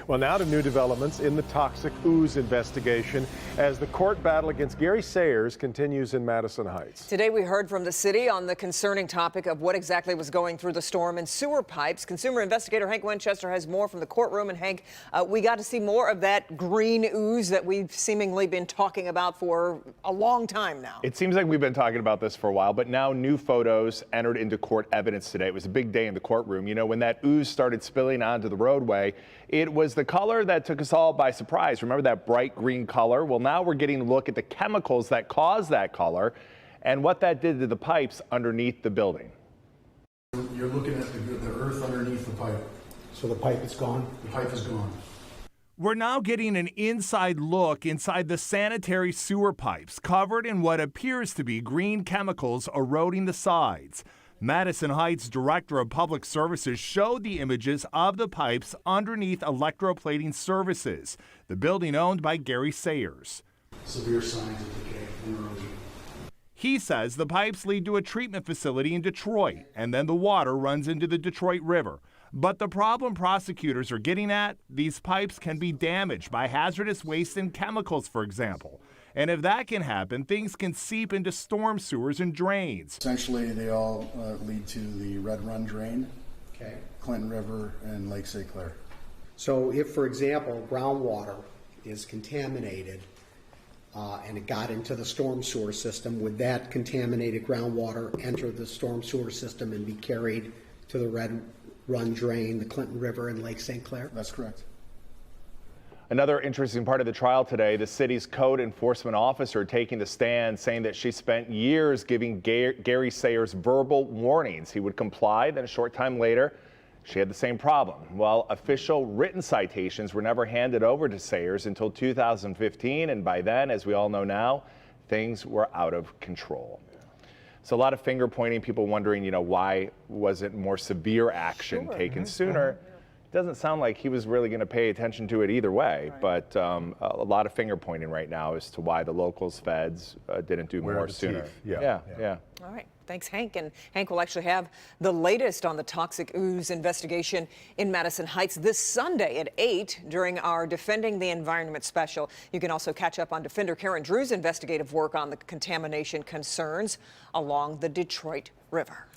Well, now to new developments in the toxic ooze investigation as the court battle against Gary Sayers continues in Madison Heights. Today we heard from the city on the concerning topic of what exactly was going through the storm and sewer pipes. Consumer investigator Hank Winchester has more from the courtroom. And Hank, we got to see more of that green ooze that we've seemingly been talking about for a long time now. It seems like we've been talking about this for a while, but now new photos entered into court evidence today. It was a big day in the courtroom. You know, when that ooze started spilling onto the roadway, it was the color that took us all by surprise. Remember that bright green color? Well, now we're getting a look at the chemicals that caused that color and what that did to the pipes underneath the building. You're looking at the earth underneath the pipe. So the pipe is gone? The pipe is gone. We're now getting an inside look inside the sanitary sewer pipes covered in what appears to be green chemicals eroding the sides. Madison Heights Director of Public Services showed the images of the pipes underneath electroplating services, the building owned by Gary Sayers. Severe signs of decay and erosion. He says the pipes lead to a treatment facility in Detroit, and then the water runs into the Detroit River. But the problem prosecutors are getting at, these pipes can be damaged by hazardous waste and chemicals, for example. And if that can happen, things can seep into storm sewers and drains. Essentially, they all lead to the Red Run drain, Okay. Clinton River, and Lake St. Clair. So if, for example, groundwater is contaminated and it got into the storm sewer system, would that contaminated groundwater enter the storm sewer system and be carried to the Red Run drain, the Clinton River, and Lake St. Clair? That's correct. Another interesting part of the trial today, the city's code enforcement officer taking the stand, saying that she spent years giving Gary Sayers verbal warnings. He would comply, then a short time later, she had the same problem. Well, official written citations were never handed over to Sayers until 2015, and by then, as we all know now, things were out of control. So a lot of finger pointing, people wondering, you know, why wasn't more severe action taken sooner? Doesn't sound like he was really going to pay attention to it either way, but a lot of finger pointing right now as to why the locals, feds didn't do more sooner. Yeah. All right. Thanks, Hank. And Hank will actually have the latest on the toxic ooze investigation in Madison Heights this Sunday at 8 during our Defending the Environment special. You can also catch up on Defender Karen Drew's investigative work on the contamination concerns along the Detroit River.